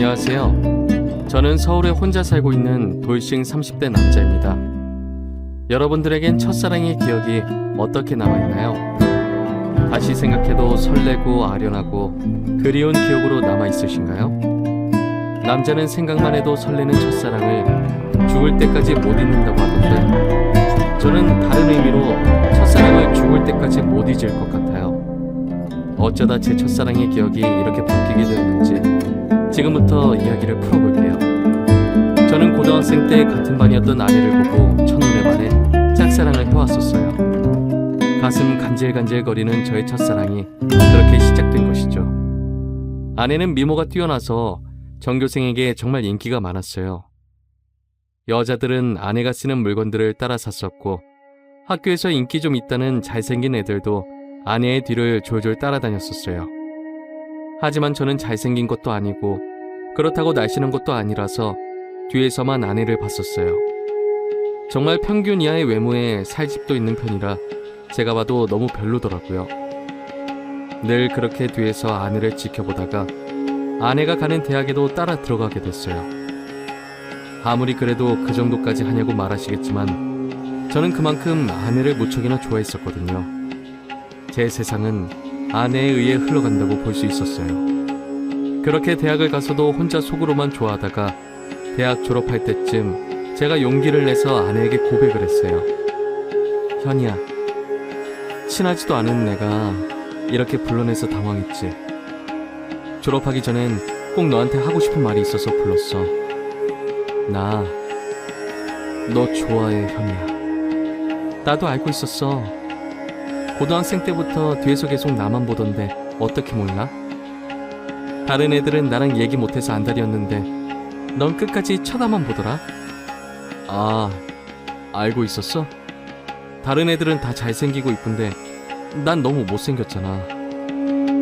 안녕하세요. 저는 서울에 혼자 살고 있는 돌싱 30대 남자입니다. 여러분들에겐 첫사랑의 기억이 어떻게 남아있나요? 다시 생각해도 설레고 아련하고 그리운 기억으로 남아있으신가요? 남자는 생각만 해도 설레는 첫사랑을 죽을 때까지 못 잊는다고 하던데 저는 다른 의미로 첫사랑을 죽을 때까지 못 잊을 것 같아요. 어쩌다 제 첫사랑의 기억이 이렇게 바뀌게 되었는지 지금부터 이야기를 풀어볼게요. 저는 고등학생 때 같은 반이었던 아내를 보고 첫눈에 반해 짝사랑을 해왔었어요. 가슴 간질간질거리는 저의 첫사랑이 그렇게 시작된 것이죠. 아내는 미모가 뛰어나서 전교생에게 정말 인기가 많았어요. 여자들은 아내가 쓰는 물건들을 따라 샀었고 학교에서 인기 좀 있다는 잘생긴 애들도 아내의 뒤를 졸졸 따라다녔었어요. 하지만 저는 잘생긴 것도 아니고 그렇다고 날씬한 것도 아니라서 뒤에서만 아내를 봤었어요. 정말 평균 이하의 외모에 살집도 있는 편이라 제가 봐도 너무 별로더라고요. 늘 그렇게 뒤에서 아내를 지켜보다가 아내가 가는 대학에도 따라 들어가게 됐어요. 아무리 그래도 그 정도까지 하냐고 말하시겠지만 저는 그만큼 아내를 무척이나 좋아했었거든요. 제 세상은 아내에 의해 흘러간다고 볼 수 있었어요. 그렇게 대학을 가서도 혼자 속으로만 좋아하다가 대학 졸업할 때쯤 제가 용기를 내서 아내에게 고백을 했어요. 현이야, 친하지도 않은 내가 이렇게 불러내서 당황했지. 졸업하기 전엔 꼭 너한테 하고 싶은 말이 있어서 불렀어. 나 너 좋아해, 현이야. 나도 알고 있었어. 고등학생 때부터 뒤에서 계속 나만 보던데 어떻게 몰라? 다른 애들은 나랑 얘기 못해서 안달이었는데 넌 끝까지 쳐다만 보더라? 아, 알고 있었어? 다른 애들은 다 잘생기고 이쁜데 난 너무 못생겼잖아.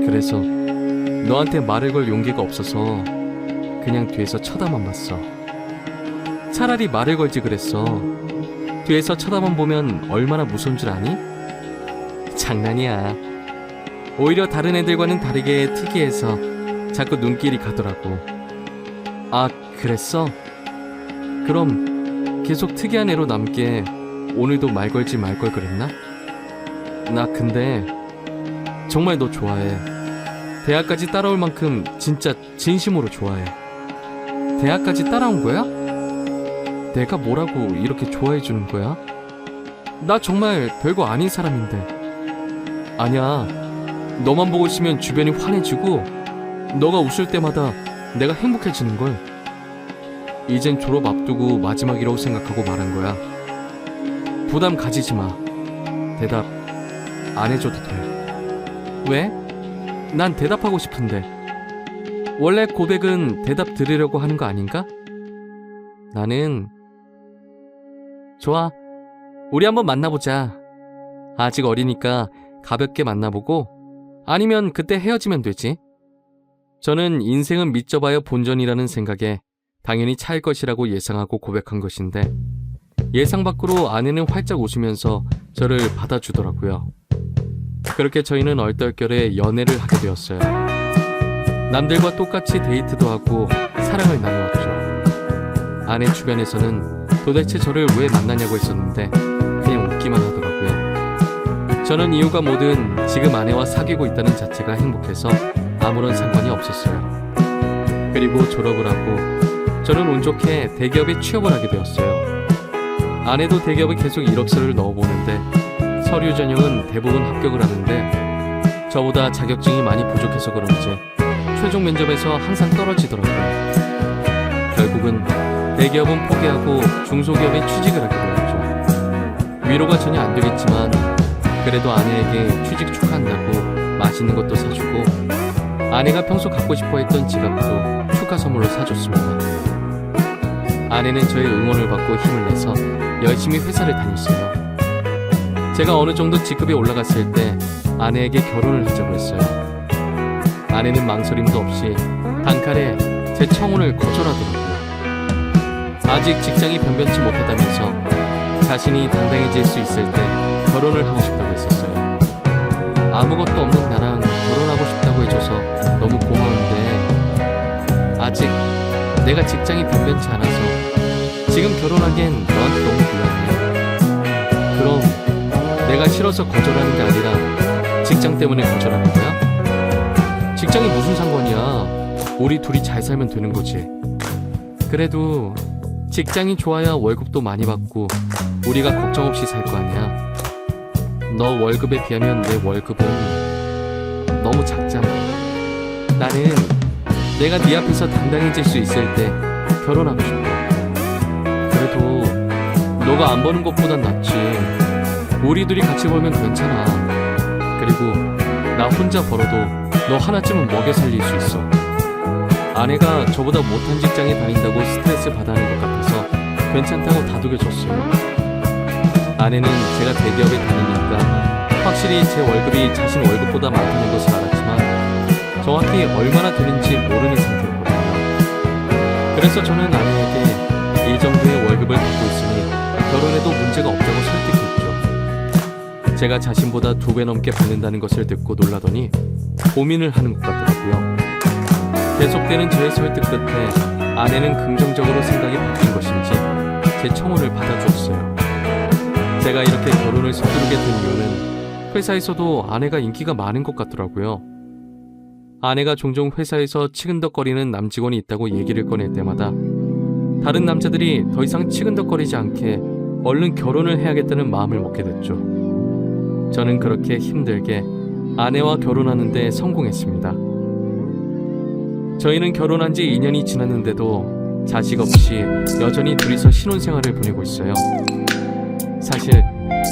그래서 너한테 말을 걸 용기가 없어서 그냥 뒤에서 쳐다만 봤어. 차라리 말을 걸지 그랬어. 뒤에서 쳐다만 보면 얼마나 무서운 줄 아니? 장난이야. 오히려 다른 애들과는 다르게 특이해서 자꾸 눈길이 가더라고. 아, 그랬어? 그럼 계속 특이한 애로 남게 오늘도 말 걸지 말 걸 그랬나? 나 근데 정말 너 좋아해. 대학까지 따라올 만큼 진짜 진심으로 좋아해. 대학까지 따라온 거야? 내가 뭐라고 이렇게 좋아해 주는 거야? 나 정말 별거 아닌 사람인데. 아니야, 너만 보고 있으면 주변이 환해지고 너가 웃을 때마다 내가 행복해지는걸. 이젠 졸업 앞두고 마지막이라고 생각하고 말한 거야. 부담 가지지 마. 대답 안 해줘도 돼. 왜? 난 대답하고 싶은데. 원래 고백은 대답 들으려고 하는 거 아닌가? 나는 좋아, 우리 한번 만나보자. 아직 어리니까 가볍게 만나보고 아니면 그때 헤어지면 되지. 저는 인생은 믿져봐야 본전이라는 생각에 당연히 차일 것이라고 예상하고 고백한 것인데 예상 밖으로 아내는 활짝 웃으면서 저를 받아주더라고요. 그렇게 저희는 얼떨결에 연애를 하게 되었어요. 남들과 똑같이 데이트도 하고 사랑을 나누었죠. 아내 주변에서는 도대체 저를 왜 만나냐고 했었는데 그냥 웃기만 하더라고요. 저는 이유가 뭐든 지금 아내와 사귀고 있다는 자체가 행복해서 아무런 상관이 없었어요. 그리고 졸업을 하고 저는 운 좋게 대기업에 취업을 하게 되었어요. 아내도 대기업에 계속 이력서를 넣어보는데 서류 전형은 대부분 합격을 하는데 저보다 자격증이 많이 부족해서 그런지 최종 면접에서 항상 떨어지더라고요. 결국은 대기업은 포기하고 중소기업에 취직을 하게 되었죠. 위로가 전혀 안 되겠지만 그래도 아내에게 취직 축하한다고 맛있는 것도 사주고 아내가 평소 갖고 싶어 했던 지갑도 축하 선물로 사줬습니다. 아내는 저의 응원을 받고 힘을 내서 열심히 회사를 다녔어요. 제가 어느 정도 직급이 올라갔을 때 아내에게 결혼을 하자고 했어요. 아내는 망설임도 없이 단칼에 제 청혼을 거절하더라고요. 아직 직장이 변변치 못하다면서 자신이 당당해질 수 있을 때 결혼을 하고 싶다고 했었어요. 아무것도 없는 나랑 결혼하고 싶다고 해줘서 너무 고마운데 아직 내가 직장이 변변치 않아서 지금 결혼하기엔 너한테 너무 곤란해. 그럼 내가 싫어서 거절하는 게 아니라 직장 때문에 거절하는 거야? 직장이 무슨 상관이야. 우리 둘이 잘 살면 되는 거지. 그래도 직장이 좋아야 월급도 많이 받고 우리가 걱정 없이 살 거 아니야. 너 월급에 비하면 내 월급은 너무 작잖아. 나는 내가 네 앞에서 당당해질 수 있을 때 결혼하고 싶어. 그래도 너가 안 버는 것보단 낫지. 우리 둘이 같이 벌면 괜찮아. 그리고 나 혼자 벌어도 너 하나쯤은 먹여 살릴 수 있어. 아내가 저보다 못한 직장에 다닌다고 스트레스 받아하는 것 같아서 괜찮다고 다독여줬어요. 아내는 제가 대기업에 다니니까 확실히 제 월급이 자신 월급보다 많다는 것을 알았지만 정확히 얼마나 되는지 모르는 상태였거든요. 그래서 저는 아내에게 이 정도의 월급을 받고 있으니 결혼해도 문제가 없다고 설득했죠. 제가 자신보다 2배 넘게 받는다는 것을 듣고 놀라더니 고민을 하는 것 같더라고요. 계속되는 저의 설득 끝에 아내는 긍정적으로 생각이 바뀐 것인지 제 청혼을 받아주었어요. 제가 이렇게 결혼을 서두르게 된 이유는 회사에서도 아내가 인기가 많은 것 같더라고요. 아내가 종종 회사에서 치근덕거리는 남직원이 있다고 얘기를 꺼낼 때마다 다른 남자들이 더 이상 치근덕거리지 않게 얼른 결혼을 해야겠다는 마음을 먹게 됐죠. 저는 그렇게 힘들게 아내와 결혼하는 데 성공했습니다. 저희는 결혼한 지 2년이 지났는데도 자식 없이 여전히 둘이서 신혼생활을 보내고 있어요. 사실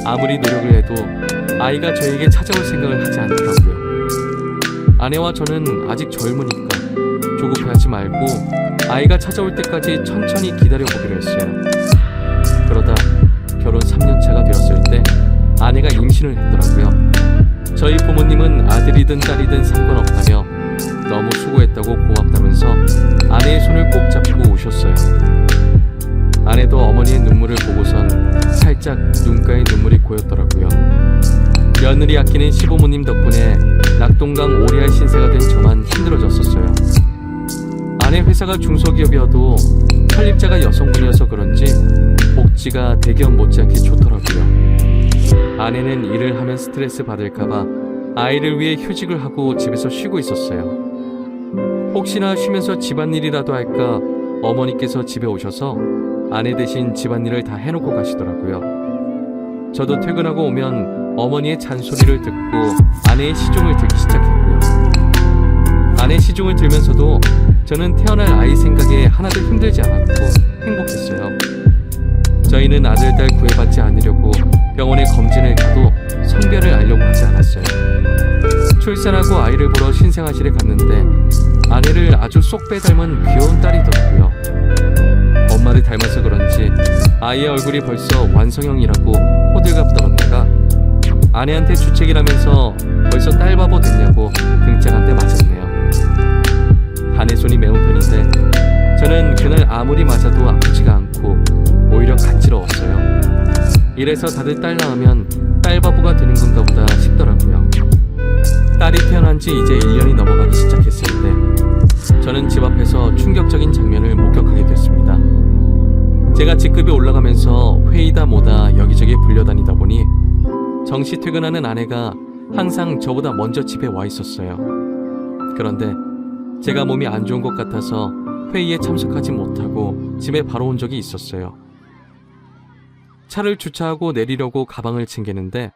아무리 노력을 해도 아이가 저에게 찾아올 생각을 하지 않더라고요. 아내와 저는 아직 젊으니까 조급해하지 말고 아이가 찾아올 때까지 천천히 기다려보기로 했어요. 그러다 결혼 3년차가 되었을 때 아내가 임신을 했더라고요. 저희 부모님은 아들이든 딸이든 상관없다며 너무 수고했다고 고맙다면서 아내의 손을 꼭 잡고 우셨어요. 아내도 어머니의 눈물을 보고선 살짝 눈가에 눈물이 고였더라고요. 며느리 아끼는 시부모님 덕분에 낙동강 오리알 신세가 된 저만 힘들어졌었어요. 아내 회사가 중소기업이어도 설립자가 여성분이어서 그런지 복지가 대기업 못지않게 좋더라고요. 아내는 일을 하면 스트레스 받을까봐 아이를 위해 휴직을 하고 집에서 쉬고 있었어요. 혹시나 쉬면서 집안일이라도 할까 어머니께서 집에 오셔서 아내 대신 집안일을 다 해놓고 가시더라고요. 저도 퇴근하고 오면 어머니의 잔소리를 듣고 아내의 시종을 들기 시작했고요. 아내 시종을 들면서도 저는 태어날 아이 생각에 하나도 힘들지 않았고 행복했어요. 저희는 아들, 딸 구애받지 않으려고 병원에 검진을 가도 성별을 알려고 하지 않았어요. 출산하고 아이를 보러 신생아실에 갔는데 아내를 아주 쏙 빼닮은 귀여운 딸이더라고요. 엄마를 닮아서 그런지 아이의 얼굴이 벌써 완성형이라고 호들갑 떨었다가 아내한테 주책이라면서 벌써 딸 바보 됐냐고 등짝 한 대 맞았네요. 아내 손이 매운 편인데 저는 그날 아무리 맞아도 아프지가 않고 오히려 간지러웠어요. 이래서 다들 딸 낳으면 딸 바보가 되는 건가 보다 싶더라고요. 딸이 태어난 지 이제 1년이 넘어가기 시작했을 때 저는 집 앞에서 충격적인 장면을 목격하게 됐습니다. 제가 직급이 올라가면서 회의다 뭐다 여기저기 불려다니다 보니 정시 퇴근하는 아내가 항상 저보다 먼저 집에 와 있었어요. 그런데 제가 몸이 안 좋은 것 같아서 회의에 참석하지 못하고 집에 바로 온 적이 있었어요. 차를 주차하고 내리려고 가방을 챙기는데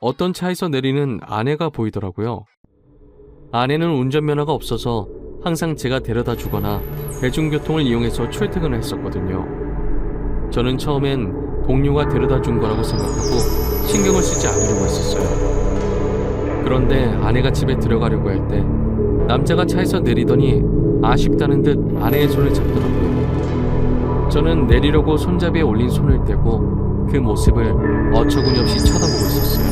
어떤 차에서 내리는 아내가 보이더라고요. 아내는 운전면허가 없어서 항상 제가 데려다 주거나 대중교통을 이용해서 출퇴근을 했었거든요. 저는 처음엔 동료가 데려다 준 거라고 생각하고 신경을 쓰지 않으려고 했었어요. 그런데 아내가 집에 들어가려고 할 때 남자가 차에서 내리더니 아쉽다는 듯 아내의 손을 잡더라고요. 저는 내리려고 손잡이에 올린 손을 떼고 그 모습을 어처구니 없이 쳐다보고 있었어요.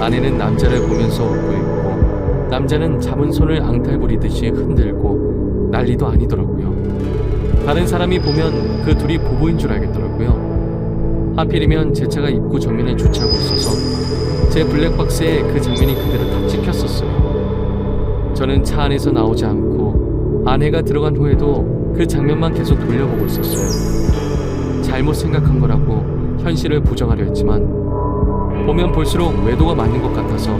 아내는 남자를 보면서 웃고 있고 남자는 잡은 손을 앙탈 부리듯이 흔들고 난리도 아니더라고요. 다른 사람이 보면 그 둘이 부부인 줄 알겠더라고요. 하필이면 제 차가 입구 정면에 주차하고 있어서 제 블랙박스에 그 장면이 그대로 딱 찍혔었어요. 저는 차 안에서 나오지 않고 아내가 들어간 후에도 그 장면만 계속 돌려보고 있었어요. 잘못 생각한 거라고 현실을 부정하려 했지만 보면 볼수록 외도가 맞는 것 같아서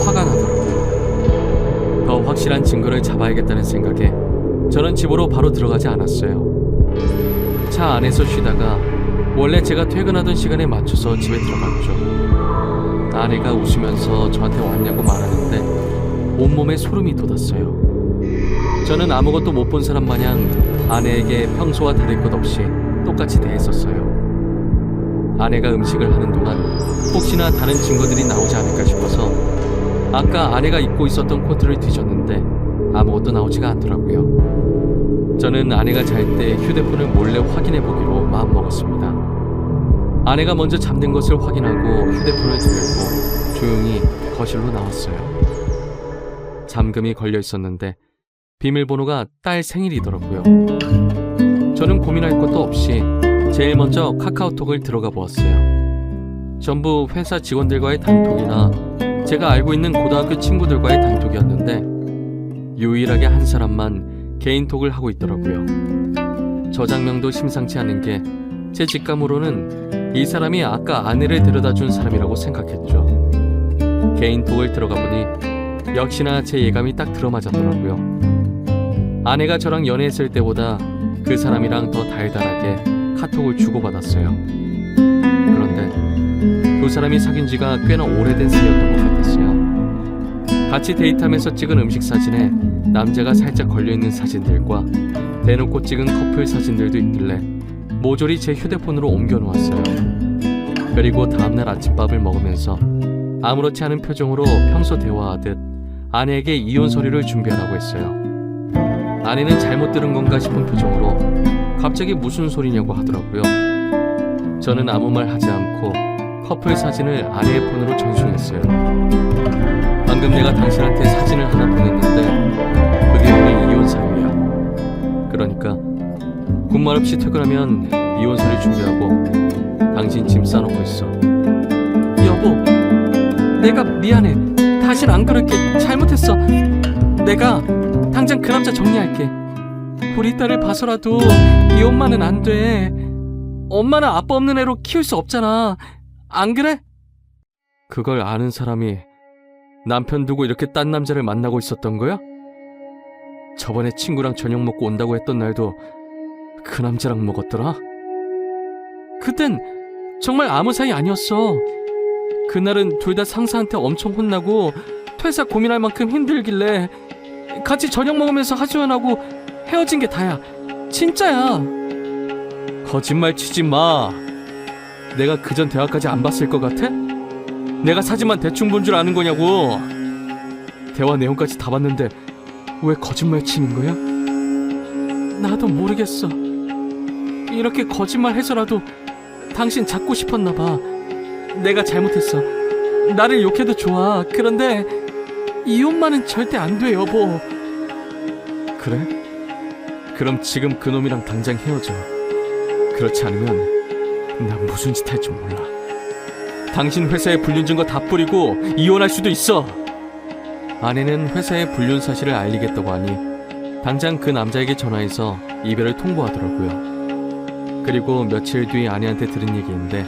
화가 나더라고요. 더 확실한 증거를 잡아야겠다는 생각에 저는 집으로 바로 들어가지 않았어요. 차 안에서 쉬다가 원래 제가 퇴근하던 시간에 맞춰서 집에 들어갔죠. 아내가 웃으면서 저한테 왔냐고 말하는데 온몸에 소름이 돋았어요. 저는 아무것도 못 본 사람 마냥 아내에게 평소와 다를 것 없이 똑같이 대했었어요. 아내가 음식을 하는 동안 혹시나 다른 증거들이 나오지 않을까 싶어서 아까 아내가 입고 있었던 코트를 뒤졌는데 아무것도 나오지가 않더라고요. 저는 아내가 잘 때 휴대폰을 몰래 확인해 보기로 마음먹었습니다. 아내가 먼저 잠든 것을 확인하고 휴대폰을 들고 조용히 거실로 나왔어요. 잠금이 걸려 있었는데 비밀번호가 딸 생일이더라고요. 저는 고민할 것도 없이 제일 먼저 카카오톡을 들어가 보았어요. 전부 회사 직원들과의 단톡이나 제가 알고 있는 고등학교 친구들과의 단톡이었는데 유일하게 한 사람만 개인톡을 하고 있더라고요. 저장명도 심상치 않은 게 제 직감으로는 이 사람이 아까 아내를 데려다 준 사람이라고 생각했죠. 개인톡을 들어가 보니 역시나 제 예감이 딱 들어맞았더라고요. 아내가 저랑 연애했을 때보다 그 사람이랑 더 달달하게 카톡을 주고받았어요. 그런데 두 사람이 사귄 지가 꽤나 오래된 사이였던 것 같았어요. 같이 데이트하면서 찍은 음식 사진에 남자가 살짝 걸려있는 사진들과 대놓고 찍은 커플 사진들도 있길래 모조리 제 휴대폰으로 옮겨놓았어요. 그리고 다음날 아침밥을 먹으면서 아무렇지 않은 표정으로 평소 대화하듯 아내에게 이혼 서류를 준비하라고 했어요. 아내는 잘못 들은 건가 싶은 표정으로 갑자기 무슨 소리냐고 하더라고요. 저는 아무 말 하지 않고 커플 사진을 아내의 폰으로 전송했어요. 방금 내가 당신한테 사진을 하나 보냈는데 그게 우리 이혼 사유야. 그러니까 군말 없이 퇴근하면 이혼 서류 준비하고 당신 짐 싸놓고 있어. 여보, 내가 미안해. 다신 안 그럴게. 잘못했어. 내가 당장 그 남자 정리할게. 우리 딸을 봐서라도 이 엄마는 안 돼. 엄마는 아빠 없는 애로 키울 수 없잖아. 안 그래? 그걸 아는 사람이 남편 두고 이렇게 딴 남자를 만나고 있었던 거야? 저번에 친구랑 저녁 먹고 온다고 했던 날도 그 남자랑 먹었더라? 그땐 정말 아무 사이 아니었어. 그날은 둘 다 상사한테 엄청 혼나고 퇴사 고민할 만큼 힘들길래 같이 저녁 먹으면서 하소연하고 헤어진 게 다야. 진짜야. 거짓말 치지 마. 내가 그전 대화까지 안 봤을 것 같아? 내가 사진만 대충 본 줄 아는 거냐고. 대화 내용까지 다 봤는데 왜 거짓말 치는 거야? 나도 모르겠어. 이렇게 거짓말 해서라도 당신 잡고 싶었나 봐. 내가 잘못했어. 나를 욕해도 좋아. 그런데 이혼만은 절대 안 돼, 여보. 그래? 그럼 지금 그놈이랑 당장 헤어져. 그렇지 않으면 난 무슨 짓 할 줄 몰라. 당신 회사에 불륜 증거 다 뿌리고 이혼할 수도 있어. 아내는 회사에 불륜 사실을 알리겠다고 하니 당장 그 남자에게 전화해서 이별을 통보하더라고요. 그리고 며칠 뒤 아내한테 들은 얘기인데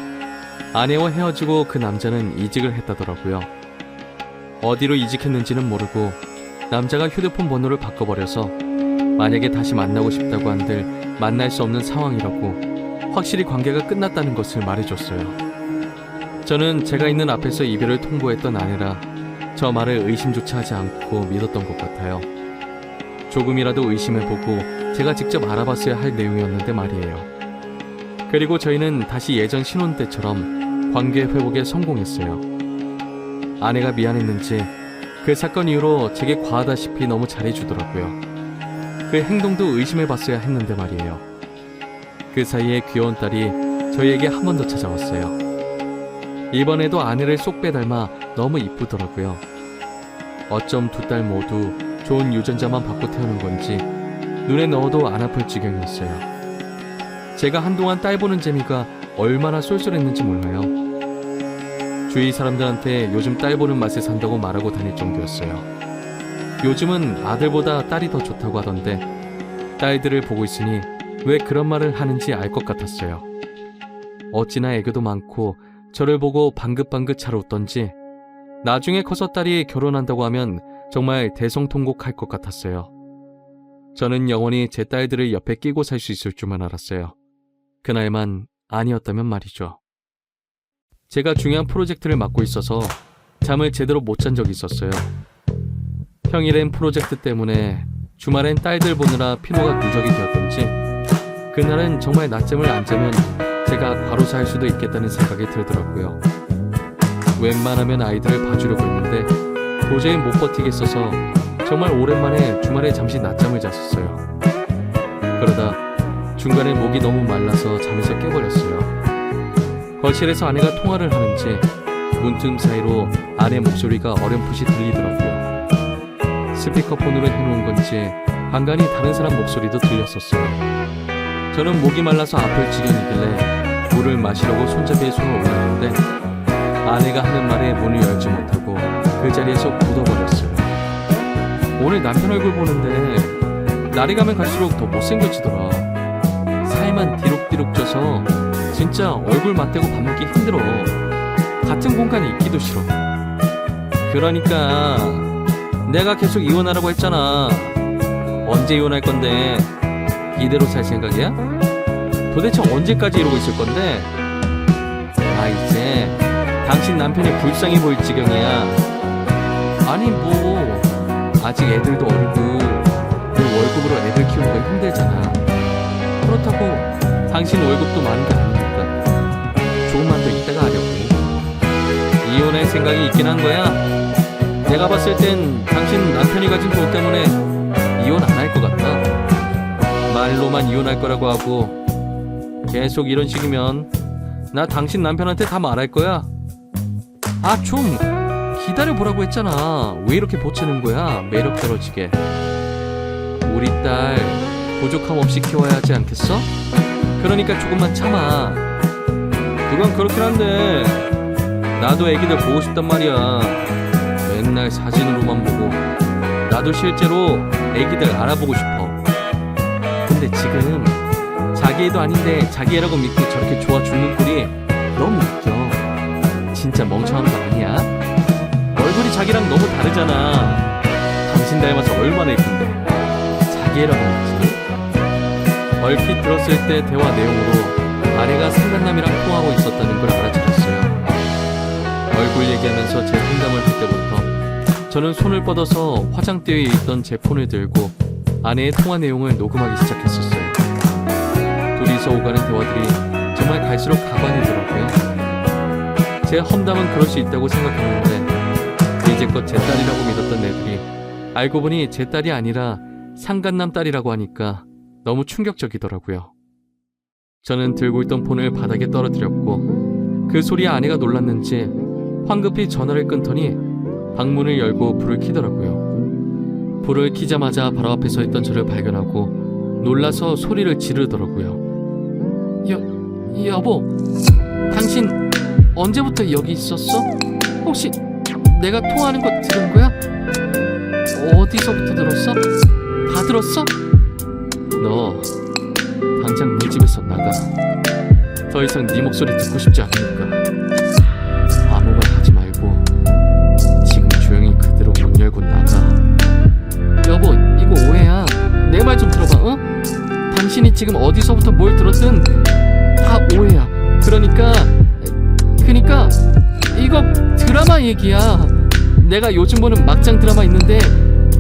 아내와 헤어지고 그 남자는 이직을 했다더라고요. 어디로 이직했는지는 모르고 남자가 휴대폰 번호를 바꿔버려서 만약에 다시 만나고 싶다고 한들 만날 수 없는 상황이라고 확실히 관계가 끝났다는 것을 말해줬어요. 저는 제가 있는 앞에서 이별을 통보했던 아내라 저 말을 의심조차 하지 않고 믿었던 것 같아요. 조금이라도 의심해보고 제가 직접 알아봤어야 할 내용이었는데 말이에요. 그리고 저희는 다시 예전 신혼 때처럼 관계 회복에 성공했어요. 아내가 미안했는지 그 사건 이후로 제게 과하다시피 너무 잘해주더라고요. 그 행동도 의심해봤어야 했는데 말이에요. 그 사이에 귀여운 딸이 저희에게 한 번 더 찾아왔어요. 이번에도 아내를 쏙 빼닮아 너무 이쁘더라고요. 어쩜 두 딸 모두 좋은 유전자만 받고 태어난 건지 눈에 넣어도 안 아플 지경이었어요. 제가 한동안 딸 보는 재미가 얼마나 쏠쏠했는지 몰라요. 주위 사람들한테 요즘 딸 보는 맛에 산다고 말하고 다닐 정도였어요. 요즘은 아들보다 딸이 더 좋다고 하던데 딸들을 보고 있으니 왜 그런 말을 하는지 알 것 같았어요. 어찌나 애교도 많고 저를 보고 방긋방긋 잘 웃던지 나중에 커서 딸이 결혼한다고 하면 정말 대성통곡할 것 같았어요. 저는 영원히 제 딸들을 옆에 끼고 살 수 있을 줄만 알았어요. 그날만 아니었다면 말이죠. 제가 중요한 프로젝트를 맡고 있어서 잠을 제대로 못 잔 적이 있었어요. 평일엔 프로젝트 때문에 주말엔 딸들 보느라 피로가 누적이 되었던지 그날은 정말 낮잠을 안 자면 제가 과로사할 수도 있겠다는 생각이 들더라고요. 웬만하면 아이들을 봐주려고 했는데 도저히 못 버티겠어서 정말 오랜만에 주말에 잠시 낮잠을 잤었어요. 그러다 중간에 목이 너무 말라서 잠에서 깨버렸어요. 거실에서 아내가 통화를 하는지 문틈 사이로 아내 목소리가 어렴풋이 들리더라고요. 스피커폰으로 해놓은 건지 간간히 다른 사람 목소리도 들렸었어요. 저는 목이 말라서 아플 지경이길래 물을 마시려고 손잡이에 손을 올렸는데 아내가 하는 말에 문을 열지 못하고 그 자리에서 굳어버렸어요. 오늘 남편 얼굴 보는데 날이 가면 갈수록 더 못생겨지더라. 살만 디룩디룩 쪄서 진짜 얼굴 맞대고 밥 먹기 힘들어. 같은 공간에 있기도 싫어. 그러니까 내가 계속 이혼하라고 했잖아. 언제 이혼할 건데? 이대로 살 생각이야? 도대체 언제까지 이러고 있을 건데? 아, 이제 당신 남편이 불쌍해 보일 지경이야. 아니 뭐 아직 애들도 어리고 내 월급으로 애들 키우는 거 힘들잖아. 그렇다고 당신 월급도 많은 게 아니니까 조금만 더 이따가 하려고. 이혼할 생각이 있긴 한 거야? 내가 봤을 땐 당신 남편이 가진 돈 때문에 이혼 안 할 것 같다. 말로만 이혼할 거라고 하고 계속 이런 식이면 나 당신 남편한테 다 말할 거야. 아, 좀 기다려보라고 했잖아. 왜 이렇게 보채는 거야? 매력 떨어지게. 우리 딸 부족함 없이 키워야 하지 않겠어? 그러니까 조금만 참아. 그건 그렇긴 한데 나도 애기들 보고 싶단 말이야. 맨날 사진으로만 보고 나도 실제로 애기들 알아보고 싶어. 근데 지금 자기 애도 아닌데 자기 애라고 믿고 저렇게 좋아 죽는 꼴이 너무 웃겨. 진짜 멍청한 거 아니야? 얼굴이 자기랑 너무 다르잖아. 당신 닮아서 얼마나 예쁜데 자기 애라고 믿지. 얼핏 들었을 때 대화 내용으로 아내가 상간남이랑 통화하고 있었다는 걸 알아차렸어요. 얼굴 얘기하면서 제 상담을 할 때부터 저는 손을 뻗어서 화장대에 있던 제 폰을 들고 아내의 통화 내용을 녹음하기 시작했었어요. 둘이서 오가는 대화들이 정말 갈수록 가관이더라고요. 제 험담은 그럴 수 있다고 생각했는데 이제껏 제 딸이라고 믿었던 애들이 알고 보니 제 딸이 아니라 상간남 딸이라고 하니까 너무 충격적이더라고요. 저는 들고 있던 폰을 바닥에 떨어뜨렸고 그 소리에 아내가 놀랐는지 황급히 전화를 끊더니 방문을 열고 불을 켜더라고요. 불을 켜자마자 바로 앞에 서 있던 저를 발견하고 놀라서 소리를 지르더라고요. 여보, 당신 언제부터 여기 있었어? 혹시 내가 통화하는 거 들은 거야? 어디서부터 들었어? 다 들었어? 너 당장 내 집에서 나가. 더 이상 네 목소리 듣고 싶지 않으니까 아무 말 하지 말고 지금 조용히 그대로 문 열고 나가. 여보, 이거 오해야. 내 말 좀 들어봐. 어? 당신이 지금 어디서부터 뭘 들었든 다 오해야. 그러니까 이거 드라마 얘기야. 내가 요즘 보는 막장 드라마 있는데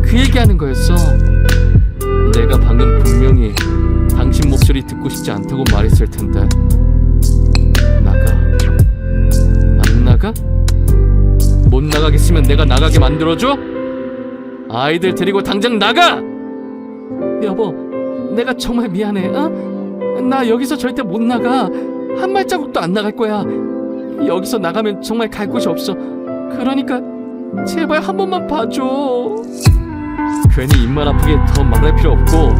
그 얘기하는 거였어. 내가 방금 분명히 당신 목소리 듣고 싶지 않다고 말했을 텐데. 나가. 안 나가? 못 나가겠으면 내가 나가게 만들어줘? 아이들 데리고 당장 나가! 여보, 내가 정말 미안해. 어? 나 여기서 절대 못 나가. 한 발자국도 안 나갈 거야. 여기서 나가면 정말 갈 곳이 없어. 그러니까 제발 한 번만 봐줘. 괜히 입만 아프게 더 말할 필요 없고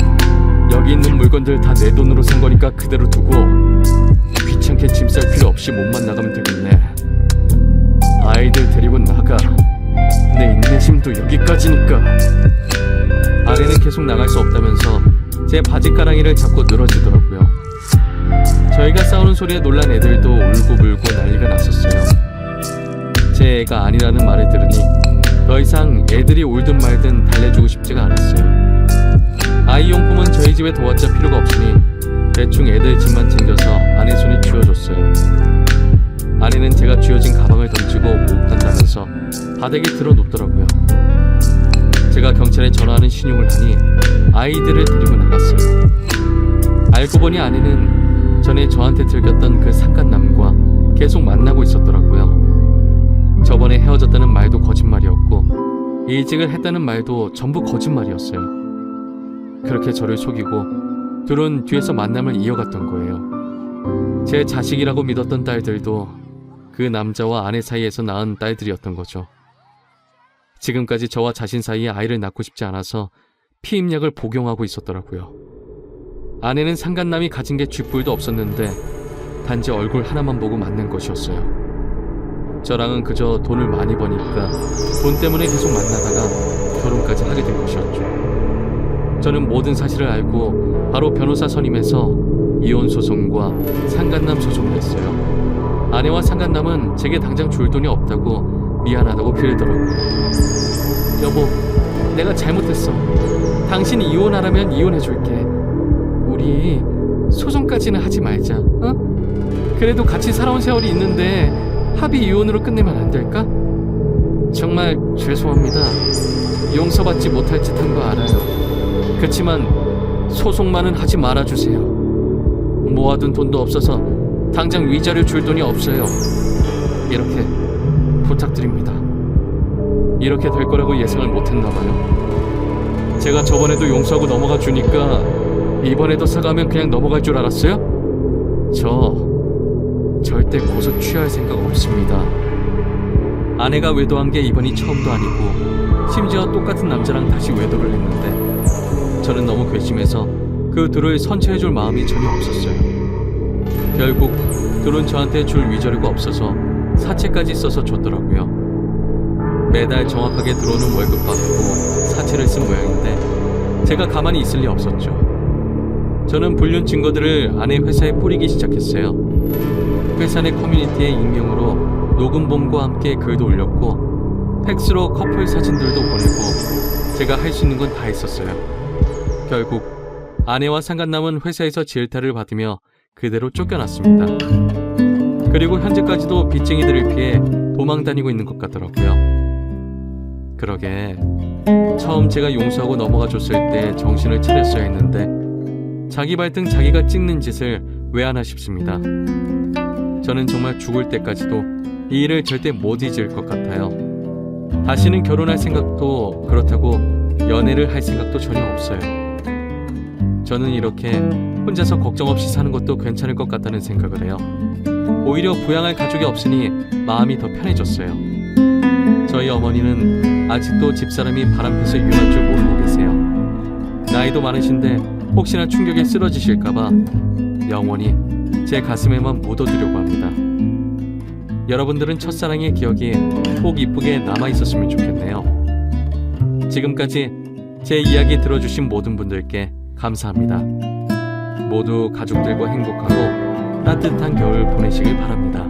여기 있는 물건들 다 내 돈으로 산 거니까 그대로 두고 귀찮게 짐 쌀 필요 없이 몸만 나가면 되겠네. 아이들 데리고 나가. 내 인내심도 여기까지니까. 아내는 계속 나갈 수 없다면서 제 바지가랑이를 잡고 늘어지더라고요. 저희가 싸우는 소리에 놀란 애들도 울고불고 난리가 났었어요. 제 애가 아니라는 말을 들으니 더 이상 애들이 울든 말든 달래주고 싶지가 않았어요. 아이용품은 저희 집에 도왔자 필요가 없으니 대충 애들 집만 챙겨서 아내 손이 쥐어줬어요. 아내는 제가 쥐어진 가방을 던지고 못 간다면서 바닥에 들어 눕더라고요. 제가 경찰에 전화하는 신용을 하니 아이들을 데리고 나갔어요. 알고 보니 아내는 전에 저한테 들켰던 그 상간남과 계속 만나고 있었더라고요. 저번에 헤어졌다는 말도 거짓말이었고 이직을 했다는 말도 전부 거짓말이었어요. 그렇게 저를 속이고 둘은 뒤에서 만남을 이어갔던 거예요. 제 자식이라고 믿었던 딸들도 그 남자와 아내 사이에서 낳은 딸들이었던 거죠. 지금까지 저와 자신 사이에 아이를 낳고 싶지 않아서 피임약을 복용하고 있었더라고요. 아내는 상간남이 가진 게 쥐뿔도 없었는데 단지 얼굴 하나만 보고 만난 것이었어요. 저랑은 그저 돈을 많이 버니까 돈 때문에 계속 만나다가 결혼까지 하게 된 것이었죠. 저는 모든 사실을 알고 바로 변호사 선임해서 이혼 소송과 상간남 소송을 했어요. 아내와 상간남은 제게 당장 줄 돈이 없다고 미안하다고 빌더라고요. 여보, 내가 잘못했어. 당신이 이혼하라면 이혼해줄게. 우리 소송까지는 하지 말자. 어? 그래도 같이 살아온 세월이 있는데 합의 이혼으로 끝내면 안 될까? 정말 죄송합니다. 용서받지 못할 짓 한 거 알아요. 그치만 소송만은 하지 말아주세요. 모아둔 돈도 없어서 당장 위자료 줄 돈이 없어요. 이렇게 부탁드립니다. 이렇게 될 거라고 예상을 못했나봐요. 제가 저번에도 용서하고 넘어가 주니까 이번에도 사과하면 그냥 넘어갈 줄 알았어요? 저 절대 고소 취할 생각 없습니다. 아내가 외도한 게 이번이 처음도 아니고 심지어 똑같은 남자랑 다시 외도를 했는데 저는 너무 괘씸해서 그 둘을 선처해줄 마음이 전혀 없었어요. 결국 둘은 저한테 줄 위자료가 없어서 사채까지 써서 줬더라고요. 매달 정확하게 들어오는 월급 받고 사채를 쓴 모양인데 제가 가만히 있을 리 없었죠. 저는 불륜 증거들을 아내 회사에 뿌리기 시작했어요. 회사 내 커뮤니티에 익명으로 녹음본과 함께 글도 올렸고 팩스로 커플 사진들도 보내고 제가 할 수 있는 건 다 했었어요. 결국 아내와 상간남은 회사에서 질타를 받으며 그대로 쫓겨났습니다. 그리고 현재까지도 빚쟁이들을 피해 도망 다니고 있는 것 같더라고요. 그러게 처음 제가 용서하고 넘어가 줬을 때 정신을 차렸어야 했는데 자기 발등 자기가 찍는 짓을 왜 하나 싶습니다. 저는 정말 죽을 때까지도 이 일을 절대 못 잊을 것 같아요. 다시는 결혼할 생각도 그렇다고 연애를 할 생각도 전혀 없어요. 저는 이렇게 혼자서 걱정 없이 사는 것도 괜찮을 것 같다는 생각을 해요. 오히려 부양할 가족이 없으니 마음이 더 편해졌어요. 저희 어머니는 아직도 집사람이 바람펴서 이혼할 줄 모르고 계세요. 나이도 많으신데 혹시나 충격에 쓰러지실까봐 영원히 제 가슴에만 묻어두려고 합니다. 여러분들은 첫사랑의 기억이 꼭 이쁘게 남아있었으면 좋겠네요. 지금까지 제 이야기 들어주신 모든 분들께 감사합니다. 모두 가족들과 행복하고 따뜻한 겨울 보내시길 바랍니다.